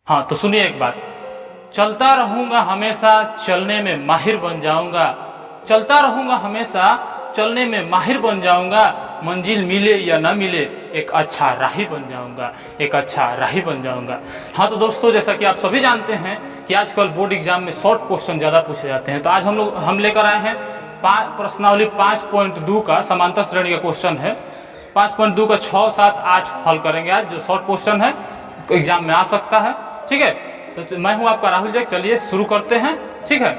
हाँ तो सुनिए एक बात, चलता रहूंगा हमेशा चलने में माहिर बन जाऊंगा, चलता रहूंगा हमेशा चलने में माहिर बन जाऊंगा, मंजिल मिले या ना मिले एक अच्छा राही बन जाऊंगा, एक अच्छा राही बन जाऊंगा। हाँ तो दोस्तों, जैसा कि आप सभी जानते हैं कि आजकल बोर्ड एग्जाम में शॉर्ट क्वेश्चन ज़्यादा पूछे जाते हैं, तो आज हम लेकर आए हैं प्रश्नावली 5.2 का समांतर श्रेणी का क्वेश्चन है। 5.2 का 6, 7, 8 हल करेंगे आज, जो शॉर्ट क्वेश्चन है एग्जाम में आ सकता है। ठीक है, तो मैं हूं आपका राहुल जैक। चलिए शुरू करते हैं। ठीक है,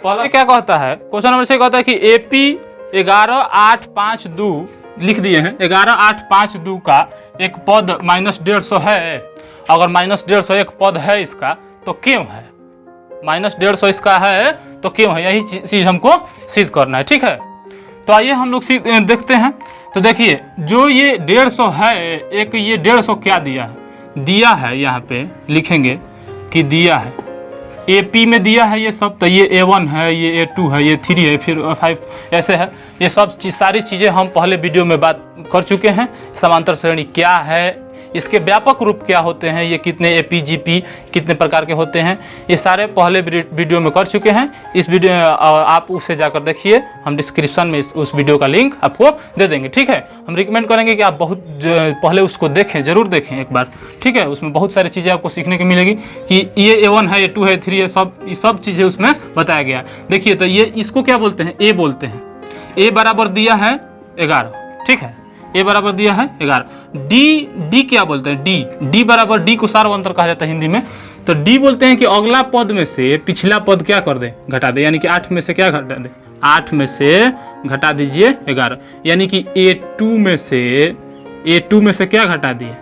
पहला क्या कहता है, क्वेश्चन नंबर 6 कहता है कि एपी 11,852 लिख दिए हैं। 11,852 का एक पद -150 है। अगर -150 एक पद है इसका तो क्यों है, -150 इसका है तो क्यों है, यही चीज हमको सिद्ध करना है। ठीक है, तो आइए हम लोग देखते हैं। तो देखिए, जो ये 150 है, एक ये 150 क्या दिया है, दिया है यहाँ पे लिखेंगे कि दिया है AP में दिया है ये सब, तो ये A1 है, ये A2 है, ये 3 है, फिर 5 ऐसे है। ये सब सारी चीज़ें हम पहले वीडियो में बात कर चुके हैं। समांतर श्रेणी क्या है, इसके व्यापक रूप क्या होते हैं, ये कितने APGP कितने प्रकार के होते हैं, ये सारे पहले वीडियो में कर चुके हैं। इस वीडियो आप उसे जाकर देखिए, हम डिस्क्रिप्शन में उस वीडियो का लिंक आपको दे देंगे। ठीक है, हम रिकमेंड करेंगे कि आप बहुत पहले उसको देखें, जरूर देखें एक बार। ठीक है, उसमें बहुत सारी चीज़ें आपको सीखने को मिलेगी कि ये A1 है, A2 है, 3 है, सब चीज़ें उसमें बताया गया। देखिए, तो ये इसको क्या बोलते हैं, A बोलते हैं। A बराबर दिया है 11। ठीक है, A बराबर दिया है 11। D क्या बोलते हैं, D बराबर D को सार्वंतर कहा जाता है हिंदी में। तो D बोलते हैं कि अगला पद में से पिछला पद क्या कर दे, घटा दे, यानी कि 8 में से क्या घटा दे, 8 में से घटा दीजिए 11, यानी कि A2 में से क्या घटा दिए,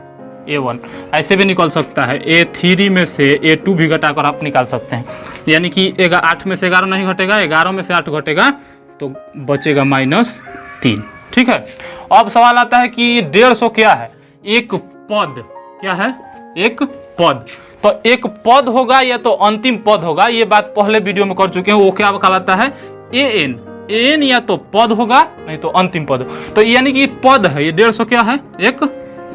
A1। ऐसे भी निकल सकता है, A3 में से A2 भी घटाकर आप निकाल सकते हैं, यानी कि 8 में से 11 नहीं घटेगा, 11 में से 8 घटेगा तो बचेगा -3। ठीक है, अब सवाल आता है कि 150 क्या है, एक पद क्या है, एक पद। तो एक पद होगा या तो अंतिम पद होगा, ये बात पहले वीडियो में कर चुके हैं। वो क्या कहलाता है, AN या तो पद होगा नहीं तो अंतिम पद। तो यानी कि पद है, ये 150 क्या है, एक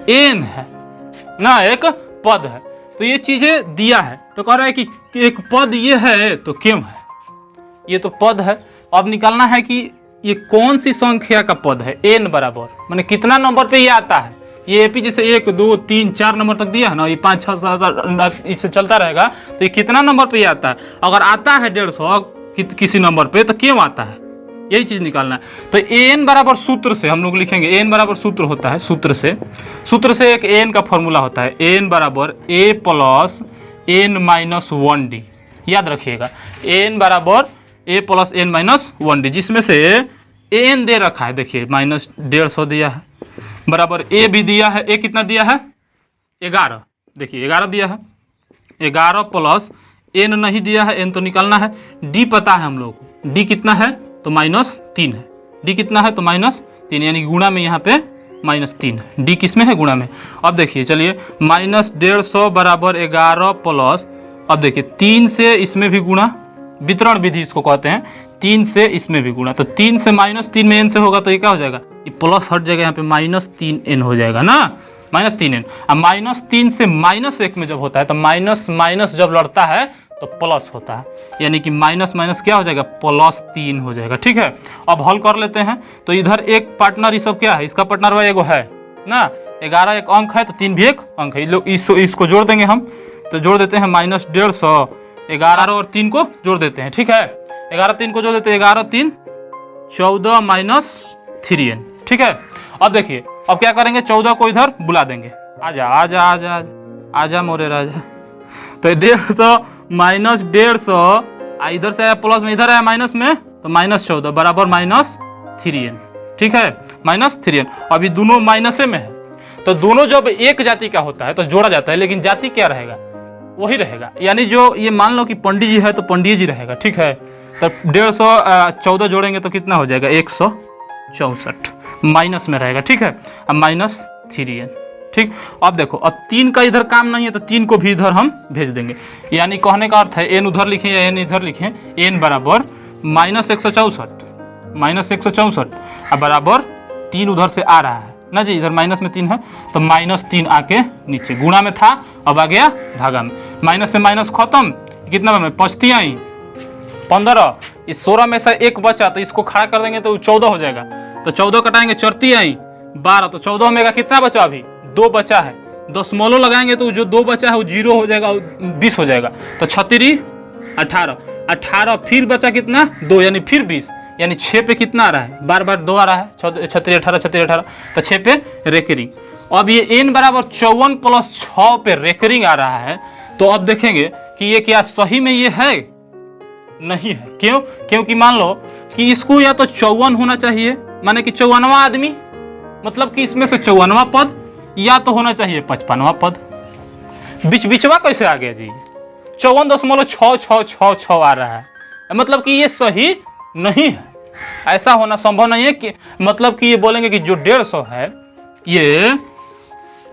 AN है ना, एक पद है। तो ये चीजें दिया है, तो कह रहा है कि एक पद ये है तो क्यों है, ये तो पद है। अब निकालना है कि ये कौन सी संख्या का पद है, N बराबर माने कितना नंबर पे ये आता है। ये AP जैसे 1, 2, 3, 4 नंबर तक दिया है ना, ये 5, 6, 7 इससे चलता रहेगा, तो ये कितना नंबर पे ये आता है। अगर आता है 150 किसी नंबर पे तो क्यों आता है, यही चीज निकालना है। तो AN बराबर सूत्र से हम लोग लिखेंगे, AN बराबर सूत्र होता है, सूत्र से एक AN का फॉर्मूला होता है, AN बराबर A + N-1D। याद रखिएगा, AN बराबर A + N-1D, जिसमें से AN दे रखा है, देखिए -150 दिया है, बराबर A भी दिया है। A कितना दिया है, 11, देखिए 11 दिया है, 11 + N नहीं दिया है, N तो निकालना है। D पता है हम लोग को, D कितना है तो -3 है, D कितना है तो -3, यानी गुणा में यहाँ पे -3 है। D किस में है, गुणा में। अब देखिए, चलिए -150 बराबर 11 + अब देखिए 3 से इसमें भी गुणा, वितरण विधि इसको कहते हैं, 3 से इसमें भी गुणा, तो 3 से -3 में N से होगा तो ये क्या हो जाएगा, ये प्लस हट जाएगा, यहाँ पे -3N हो जाएगा ना, -3N। अब -3 से -1 में जब होता है तो माइनस जब लड़ता है तो प्लस होता है, यानी कि माइनस क्या हो जाएगा, +3 हो जाएगा। ठीक है, अब हल कर लेते हैं। तो इधर एक पार्टनर, ये सब क्या है, इसका पार्टनर भाई एगो है ना, 11 एक अंक है तो 3 भी एक अंक है, लोग इसको जोड़ देंगे हम, तो जोड़ देते हैं -150, 11 और 3 को जोड़ देते हैं। ठीक है, 11 3 को जोड़ देते हैं, 11 3 14 -3N। ठीक है, अब देखिए, अब क्या करेंगे, 14 को इधर बुला देंगे, आजा आजा आजा आजा मोरे राजा। तो 150 -150 इधर से आया प्लस में, इधर आया माइनस में, तो -14 बराबर -3N। ठीक है, -3N। अभी दोनों माइनसे में है, तो दोनों जब एक जाति का होता है तो जोड़ा जाता है, लेकिन जाति क्या रहेगा, वही रहेगा। यानी जो ये मान लो कि पंडित जी है तो पंडित जी रहेगा। ठीक है, तो 150 जोड़ेंगे तो कितना हो जाएगा, 164 माइनस में रहेगा। ठीक है, अब -3N। ठीक, अब देखो, अब 3 का इधर काम नहीं है तो 3 को भी इधर हम भेज देंगे, यानी कहने का अर्थ है N उधर लिखें या N इधर लिखें, N बराबर -164 अब बराबर 3 उधर से आ रहा है ना जी, इधर माइनस में 3 है तो -3 आके नीचे, गुणा में था अब आ गया भागा में, माइनस से माइनस खत्म, कितना में 5 आई 15, इस 16 में से एक बचा तो इसको खड़ा कर देंगे तो 14 हो जाएगा, तो 14 कटाएंगे 4 आई 12, तो 14 में का कितना बचा, अभी 2 बचा है, दशमलव लगाएंगे तो जो 2 बचा है वो 0 हो जाएगा, 20 हो जाएगा, तो 36 18, 18 फिर बचा कितना 2 यानी फिर 20, यानी 6 पे कितना आ रहा है, बार बार 2 आ रहा है, 36 18, तो 6 पे रेकरिंग। अब ये n बराबर 54 + 6 पे रेकरिंग आ रहा है, तो अब देखेंगे कि ये क्या सही में ये है, नहीं है। क्यों? क्योंकि मान लो कि इसको या तो 54 होना चाहिए, माने कि 54वां आदमी, मतलब कि इसमें से 54वां पद, या तो होना चाहिए 55वां पद। बीचवा कैसे आ गया जी, 54.66666 आ रहा है, मतलब कि ये सही नहीं है, ऐसा होना संभव नहीं है कि मतलब कि ये बोलेंगे कि जो 150 है ये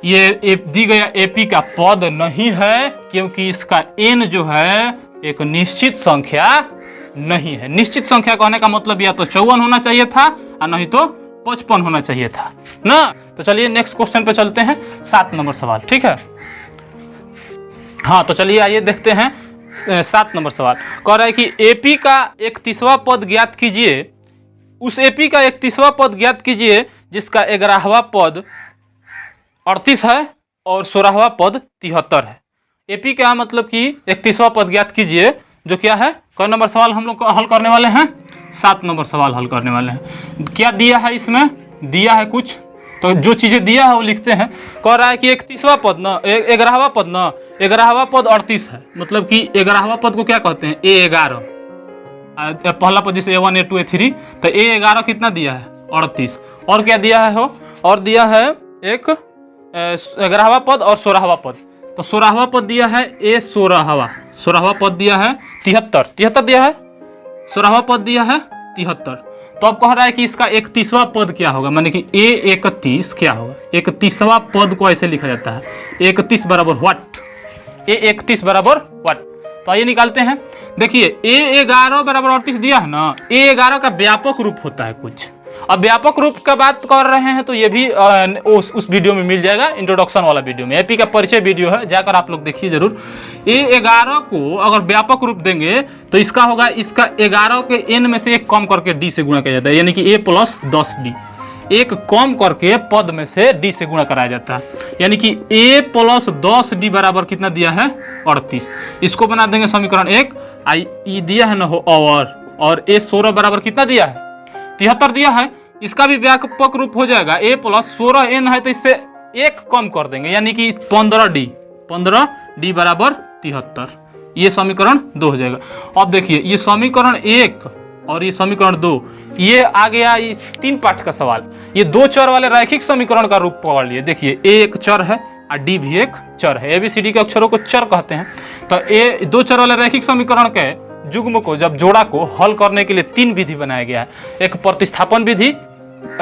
दी गया एपी का पद नहीं है, क्योंकि इसका n जो है एक निश्चित संख्या नहीं है। निश्चित संख्या कहने का मतलब या तो 54 होना चाहिए था और नहीं तो 55 होना चाहिए था ना। तो चलिए नेक्स्ट क्वेश्चन पे चलते हैं, 7 नंबर सवाल, ठीक है। हाँ तो चलिए आइए देखते हैं 7 नंबर सवाल। कह रहा है कि एपी का 31वां पद ज्ञात कीजिए, उस एपी का 31वां पद ज्ञात कीजिए जिसका 11वां पद 38 है और 16वां पद 73 है। एपी का मतलब कि 31वां पद ज्ञात कीजिए, जो क्या है, कौन नंबर सवाल हम लोग को हल करने वाले हैं, 7 नंबर सवाल हल करने वाले हैं। क्या दिया है, इसमें दिया है कुछ, तो जो चीजें दिया है वो लिखते हैं। कह रहा है कि 31वां पद ना 11वां पद ना 11वां पद 38 है, मतलब कि 11वां पद को क्या कहते हैं, A11, पहला पद जैसे A1 A2 A3, तो A11 कितना दिया है 38, और क्या दिया है हो, और दिया है एक 11वां पद और 16वां पद, तो 16वां पद दिया है A16वां पद दिया है 73 दिया है, 16वां पद दिया है 73। तो अब कह रहा है कि इसका 31वां पद क्या होगा, माने कि A31 क्या होगा, 31वां पद को ऐसे लिखा जाता है 31 बराबर व्हाट, A31 बराबर व्हाट। तो आइए निकालते हैं। देखिए A11 बराबर 38 दिया है ना, A11 का व्यापक रूप होता है कुछ। अब व्यापक रूप का बात कर रहे हैं तो ये भी उस वीडियो में मिल जाएगा, इंट्रोडक्शन वाला वीडियो में, एपी का परिचय वीडियो है, जाकर आप लोग देखिए जरूर। A11 को अगर व्यापक रूप देंगे तो इसका होगा, इसका 11 के n में से एक कम करके d से गुणा किया जाता है, यानी कि A + 10d, एक कम करके पद में से d से गुणा कराया जाता है, यानी कि A + 10d बराबर कितना दिया है 38। इसको बना देंगे समीकरण 1, ई दिया है ना हो, और A16 बराबर कितना दिया है 73 दिया है, इसका भी व्यापक रूप हो जाएगा, A + 16n है तो इससे एक कम कर देंगे, यानी कि 15d बराबर 73। ये समीकरण 2 हो जाएगा। अब देखिए ये समीकरण 1 और ये समीकरण 2, ये आ गया इस 3 पाठ का सवाल। ये 2 चर वाले रैखिक समीकरण का रूप पकड़ लिए। देखिए A एक चर है और D भी एक चर है, ABCD के अक्षरों को चर कहते हैं। तो A 2 चर वाले रैखिक समीकरण के युग्म को, जब जोड़ा को हल करने के लिए 3 विधि बनाया गया है, एक प्रतिस्थापन विधि,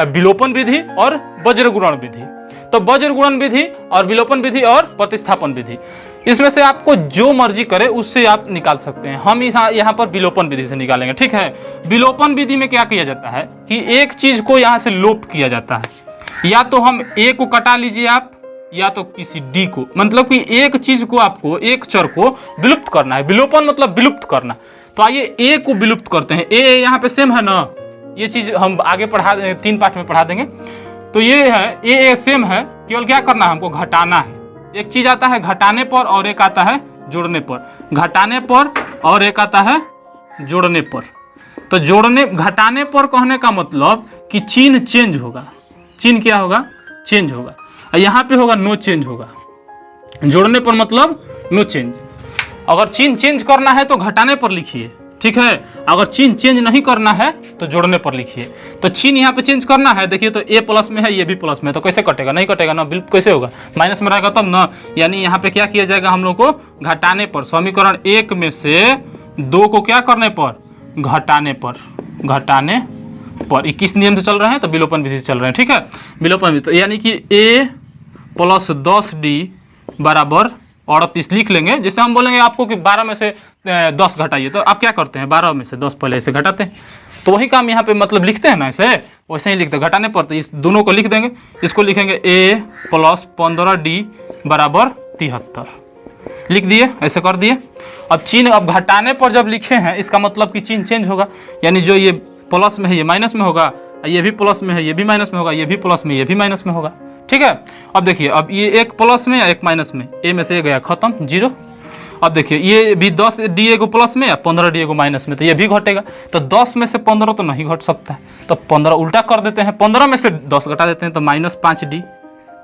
विलोपन विधि और वज्रगुणन विधि। तो वज्रगुणन विधि और विलोपन विधि और प्रतिस्थापन विधि, इसमें से आपको जो मर्जी करे उससे आप निकाल सकते हैं। हम यहाँ पर विलोपन विधि से निकालेंगे, ठीक है। विलोपन विधि में क्या किया जाता है कि एक चीज को यहाँ से लोप किया जाता है, या तो हम A को कटा लीजिए आप, या तो किसी D को, मतलब कि एक चीज को आपको, एक चर को विलुप्त करना है। विलोपन मतलब विलुप्त करना। तो आइए A को विलुप्त करते हैं। A यहाँ पे सेम है ना, ये चीज हम आगे 3 पाठ में पढ़ा देंगे। तो ये है A सेम है, केवल क्या करना है, हमको घटाना है। एक चीज आता है घटाने पर और एक आता है जोड़ने पर, घटाने पर और एक आता है जोड़ने पर। तो जोड़ने, घटाने पर कहने का मतलब कि चिन्ह चेंज होगा, चिन्ह क्या होगा, चेंज होगा। यहाँ पे होगा नो चेंज होगा, जोड़ने पर मतलब नो चेंज। अगर चिन्ह चेंज करना है तो घटाने पर लिखिए, ठीक है। अगर चिन्ह चेंज नहीं करना है तो जोड़ने पर लिखिए। तो चिन्ह यहाँ पे चेंज करना है, देखिए तो A प्लस में है, ये भी प्लस में है, तो कैसे कटेगा, नहीं कटेगा ना, बिल्कुल कैसे होगा, माइनस में रहेगा तब ना। यानी यहाँ पे क्या किया जाएगा, हम लोग को घटाने पर, समीकरण 1 में से 2 को क्या करने पर, घटाने पर, घटाने पर। 21 नियम से चल रहे हैं तो विलोपन विधि से चल रहे हैं, ठीक है। विलोपन विधि, तो यानी कि A + 10d बराबर 38 लिख लेंगे। जैसे हम बोलेंगे आपको कि 12 में से 10 घटाइए, तो आप क्या करते हैं, 12 में से 10 पहले ऐसे घटाते हैं। तो वही काम यहाँ पे मतलब लिखते हैं ना, ऐसे वैसे ही लिखते हैं। घटाने पर तो इस दोनों को लिख देंगे, इसको लिखेंगे A + 15d बराबर 73। लिख दिए, ऐसे कर दिए। अब चिन्ह अब घटाने पर जब लिखे हैं इसका मतलब कि चिन्ह चेंज होगा, यानी जो ये प्लस में है ये माइनस में होगा, ये भी प्लस में है ये भी माइनस में होगा, ये भी प्लस में ये भी माइनस में होगा। ठीक है, अब देखिए अब ये एक प्लस में या एक माइनस में, ए में से गया खत्म 0। अब देखिए ये भी 10 डी एगो प्लस में या 15 डी एगो माइनस में, तो ये भी घटेगा। तो 10 में से 15 तो नहीं घट सकता है, तो 15 उल्टा कर देते हैं, 15 में से 10 घटा देते हैं तो -5 डी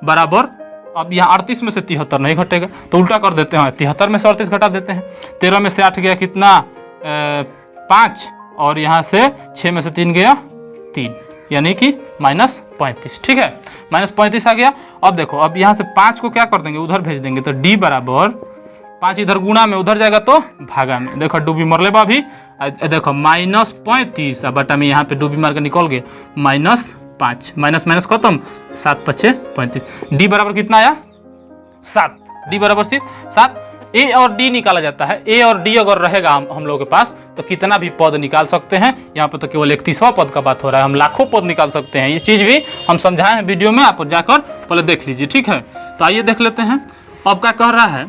बराबर। अब यहाँ 38 में से 73 नहीं घटेगा तो उल्टा कर देते हैं, 73 में से 38 घटा देते हैं। 13 में से 8 गया कितना 5, और यहाँ से 6 में से 3 गया 3, यानी कि -35। ठीक है, -35 आ गया। अब देखो अब यहाँ से 5 को क्या कर देंगे, उधर भेज देंगे, तो डी बराबर 5 इधर गुणा में उधर जाएगा तो भागा में। देखो डूबी मरले बा भी, देखो -35 बटा में यहाँ पे डूबी मार के निकल गए -5, माइनस माइनस खत्म, 7 5 35। डी बराबर कितना आया 7, डी बराबर 7। ए और डी निकाला जाता है, ए और डी अगर रहेगा हम लोगों के पास तो कितना भी पद निकाल सकते हैं। यहाँ पे तो केवल 31वां पद का बात हो रहा है, हम लाखों पद निकाल सकते हैं। ये चीज़ भी हम समझाए हैं वीडियो में, आप जाकर पहले देख लीजिए। ठीक है, तो आइए देख लेते हैं अब क्या कह रहा है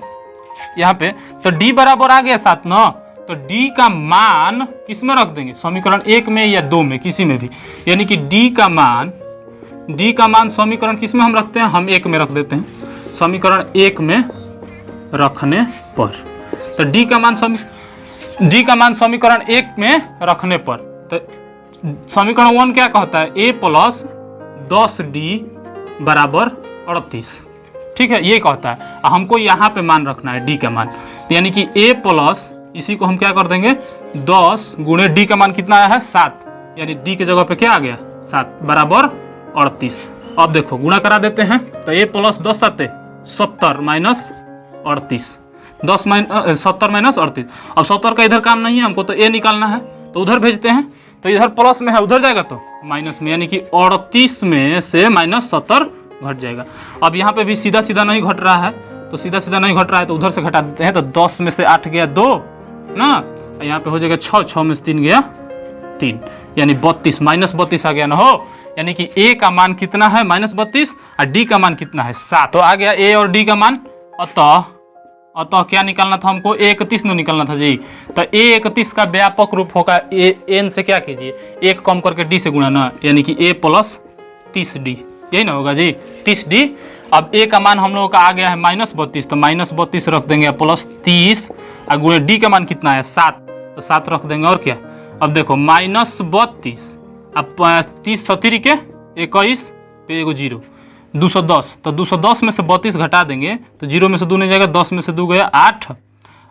यहाँ पे। तो डी बराबर आ गया 7 ना, तो डी का मान किस में रख देंगे, समीकरण 1 में या 2 में, किसी में भी, यानी कि डी का मान समीकरण किस में हम रखते हैं, हम 1 में रख देते हैं, समीकरण 1 में रखने पर। तो डी का मान समीकरण 1 में रखने पर, तो समीकरण 1 क्या कहता है, a + 10d बराबर 38। ठीक है, ये कहता है। हमको यहाँ पे मान रखना है डी का मान, यानी कि a प्लस इसी को हम क्या कर देंगे 10 गुणे डी का मान कितना आया है 7, यानी डी के जगह पे क्या आ गया 7 बराबर 38। अब देखो गुणा करा देते हैं, तो a + 10 7 70 - 38, 70 - 38। अब 70 का इधर काम नहीं है, हमको तो a निकालना है, तो उधर भेजते हैं। तो इधर प्लस में है, उधर जाएगा तो माइनस में, यानी कि 38 में से -70 घट जाएगा। अब यहाँ पे भी सीधा सीधा नहीं घट रहा है, तो सीधा सीधा नहीं घट रहा है तो उधर से घटा देते हैं। तो 10 में से 8 गया 2 ना, यहाँ पे हो जाएगा 6, 6 में से 3 गया 3, यानी 32, -32 आ गया ना हो, यानी कि a का मान कितना है -32 और d का मान कितना है 7। तो आ गया a और d का मान। अतः क्या निकालना था हमको, a31 नहीं निकालना था जी। तो a31 का व्यापक रूप होगा n से क्या कीजिए 1 कम करके d से गुणा ना, यानी कि a + 30d, यही ना होगा जी 30d। अब a का मान हम लोगों का आ गया है -32, तो -32 रख देंगे प्लस 30 और गुणे d का मान कितना है 7, तो 7 रख देंगे। और क्या, अब देखो -32 अब 30 सतीरी के 21 पे एगो 0 210, तो 210 में से 32 घटा देंगे तो 0 में से 2 नहीं जाएगा, 10 में से 2 गया 8,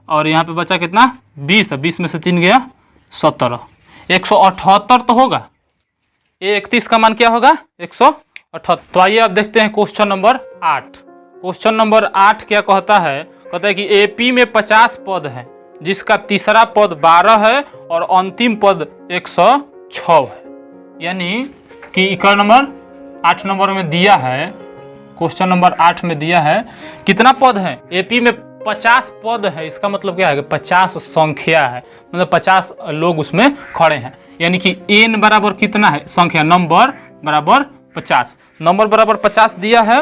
और यहाँ पे बचा कितना 20, 20 में से 3 गया 17, 178 तो होगा। a31 का मान क्या होगा 178। तो आइए अब देखते हैं क्वेश्चन नंबर 8। क्वेश्चन नंबर 8 क्या कहता है, कहता है कि AP में 50 पद है जिसका तीसरा पद 12 है और अंतिम पद 106 है। यानी कि इक्वेशन नंबर 8 नंबर में दिया है, क्वेश्चन नंबर 8 में दिया है कितना पद है, AP में 50 पद है। इसका मतलब क्या है, 50 संख्या है, मतलब 50 लोग उसमें खड़े हैं। यानी कि n बराबर कितना है, संख्या नंबर बराबर 50, नंबर बराबर 50 दिया है,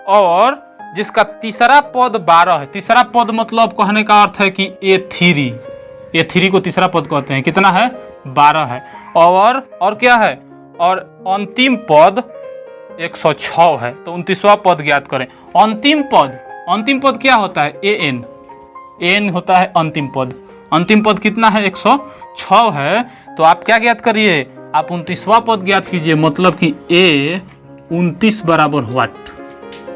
और जिसका तीसरा पद 12 है। तीसरा पद मतलब कहने का अर्थ है कि A3 को तीसरा पद कहते हैं, कितना है 12 है, और क्या है, और अंतिम पद 106 है। तो 29वां पद ज्ञात करें। अंतिम पद क्या होता है, an होता है अंतिम पद। अंतिम पद कितना है 106 है। तो आप क्या ज्ञात करिए, आप 29वां पद ज्ञात कीजिए, मतलब कि A29 बराबर व्हाट,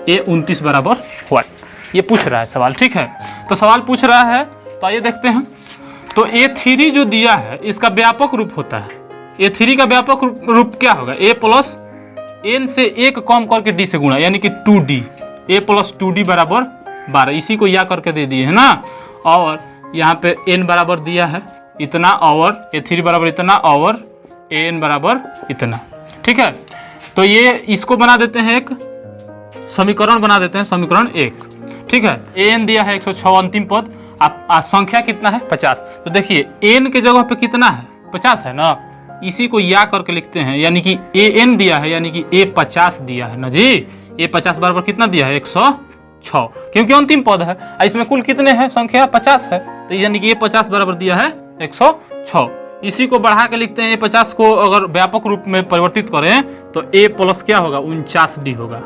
A29 बराबर व्हाट, ये पूछ रहा है सवाल। ठीक है, तो सवाल पूछ रहा है, तो आइए देखते हैं। तो A3 जो दिया है इसका व्यापक रूप होता है, A3 का व्यापक रूप क्या होगा, A + n से 1 कम करके d से गुणा, यानी कि 2d, A + 2d बराबर 12। इसी को या करके दे दिए है ना, और यहाँ पे n बराबर दिया है इतना, और A3 बराबर इतना, और an बराबर इतना। ठीक है, तो ये इसको बना देते हैं, एक समीकरण बना देते हैं, समीकरण 1। ठीक है, an दिया है 106 अंतिम पद, आप संख्या कितना है 50। तो देखिए n के जगह पे कितना है 50 है ना, इसी को या करके लिखते हैं, यानी कि an दिया है, यानी कि A50 दिया है ना जी। A50 बराबर कितना दिया है 106, 106, क्योंकि अंतिम पद है। इसमें कुल कितने हैं संख्या 50 है, तो यानी कि ये 50 बराबर दिया है 106। इसी को बढ़ा के लिखते हैं, 50 को अगर व्यापक रूप में परिवर्तित करें तो a प्लस क्या होगा 49d होगा,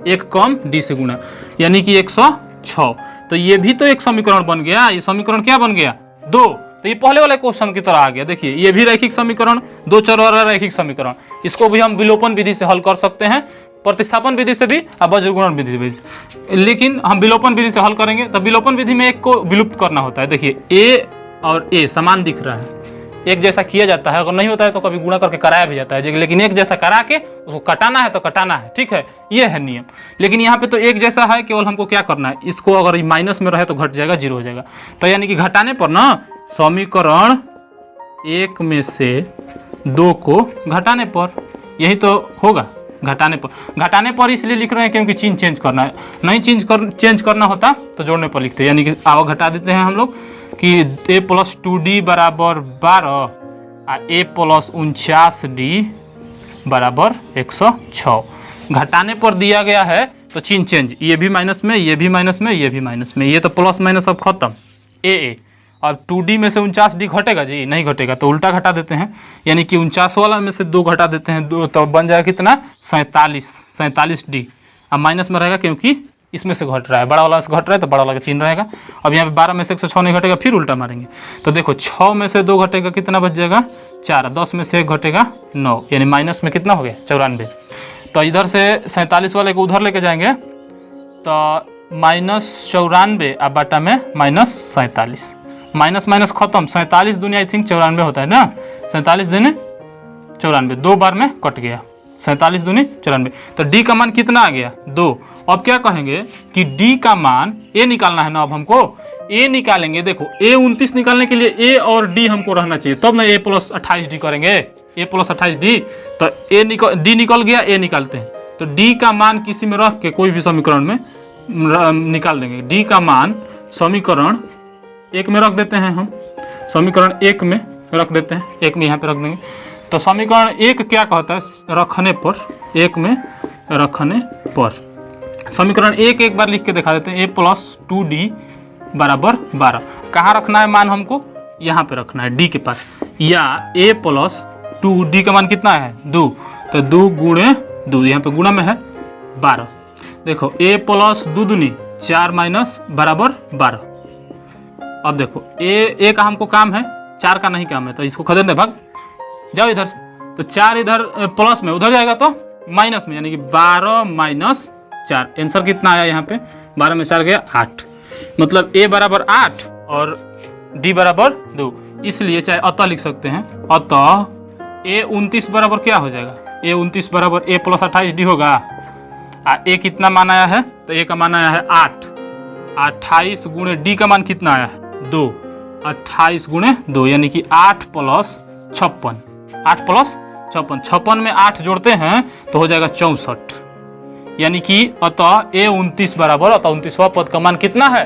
एक कम d से गुना, यानी कि 106। तो ये भी तो एक समीकरण बन गया। ये समीकरण क्या बन गया 2। तो ये पहले वाले क्वेश्चन की तरह आ गया। देखिए ये भी रैखिक समीकरण, दो चर वाला रैखिक समीकरण। इसको भी हम विलोपन विधि से हल कर सकते हैं, प्रतिस्थापन विधि से भी और वज्रगुणन विधि से। लेकिन हम विलोपन विधि से हल करेंगे तो विलोपन विधि में एक को विलुप्त करना होता है। देखिए a और a समान दिख रहा है, एक जैसा किया जाता है, अगर नहीं होता है तो कभी गुणा करके कराया भी जाता है, लेकिन एक जैसा करा के उसको कटाना है तो कटाना है, ठीक है, ये है नियम। लेकिन यहाँ पे तो एक जैसा है, केवल हमको क्या करना है, इसको अगर माइनस में रहे तो घट जाएगा, 0 हो जाएगा। तो यानी कि घटाने पर ना समीकरण 1 में से 2 को घटाने पर, यही तो होगा घटाने पर इसलिए लिख रहे हैं क्योंकि चिन्ह चेंज करना है, नहीं चेंज करना होता तो जोड़ने पर लिखते हैं। यानी कि आओ घटा देते हैं हम लोग कि a प्लस 2d बराबर 12 और a प्लस 49d बराबर 106। घटाने पर दिया गया है तो चिन्ह चेंज, ये भी माइनस में, ये भी माइनस में, ये भी माइनस में, ये तो प्लस माइनस अब खत्म a। अब 2d में से 49d घटेगा जी, नहीं घटेगा, तो उल्टा घटा देते हैं, यानी कि 49 वाला में से 2 घटा देते हैं, 2 तो बन जाएगा कितना 47d। अब माइनस में रहेगा क्योंकि इसमें से घट रहा है, बड़ा वाला से घट रहा है तो बड़ा वाला का चिन्ह रहेगा। अब यहाँ पे 12 में से 106 नहीं घटेगा, फिर उल्टा मारेंगे तो देखो 6 में से 2 घटेगा, कितना बच जाएगा 4, 10 में से 1 घटेगा 9, यानी माइनस में कितना हो गया 94। तो इधर से 47 वाले को उधर लेके जाएंगे तो -94 और बटा में -47, माइनस माइनस खत्म, 47 दूनी आई थिंक 94 होता है ना, 47 दूनी 94, 2 बार में कट गया, 47 दूनी 94। तो d का मान कितना आ गया 2। अब क्या कहेंगे कि d का मान a निकालना है ना, अब हमको a निकालेंगे। देखो a 29 निकालने के लिए a और d हमको रहना चाहिए, तब ना a प्लस 28d करेंगे, a प्लस 28d। तो d निकल गया, a निकालते हैं तो d का मान किसी में रख के कोई भी समीकरण में निकाल देंगे। d का मान समीकरण 1 में रख देते हैं, हम समीकरण 1 में रख देते हैं, 1 में यहाँ पे रख देंगे। तो समीकरण 1 क्या कहता है, रखने पर, 1 में रखने पर समीकरण 1 एक बार लिख के दिखा देते हैं, a प्लस 2d बराबर 12। कहाँ रखना है मान हमको, यहाँ पे रखना है d के पास, या a प्लस 2d का मान कितना है 2, तो 2 गुणे 2, यहाँ पे गुणा में है 12। देखो a प्लस 2 दूनी 4 माइनस बराबर 12। अब देखो a का हमको काम है, 4 का नहीं काम है, तो इसको खदेड़ दे भाग जाओ इधर से, तो 4 इधर प्लस में, उधर जाएगा तो माइनस में, यानी कि 12 माइनस 4। आंसर कितना आया यहाँ पे 12 में 4 गया 8, मतलब a बराबर 8 और d बराबर 2, इसलिए चाहे अतः लिख सकते हैं। अतः a 29 बराबर क्या हो जाएगा, a 29 बराबर a प्लस 28d होगा। a कितना मान आया है, तो a का मान आया है 8, 28 गुणे d का मान कितना आया है 2, 28 गुणे 2 यानी कि 8 प्लस 56, 8 प्लस 56, 56 में 8 जोड़ते हैं तो हो जाएगा 64, यानी कि अतः a 29 बराबर, अतः 29वां पद का मान कितना है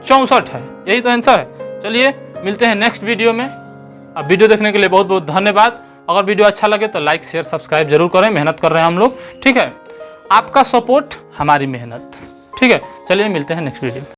64 है। यही तो आंसर है। चलिए मिलते हैं नेक्स्ट वीडियो में। अब वीडियो देखने के लिए बहुत बहुत धन्यवाद। अगर वीडियो अच्छा लगे तो लाइक शेयर सब्सक्राइब जरूर करें, मेहनत कर रहे हैं हम लोग, ठीक है, आपका सपोर्ट हमारी मेहनत, ठीक है। चलिए मिलते हैं नेक्स्ट वीडियो में।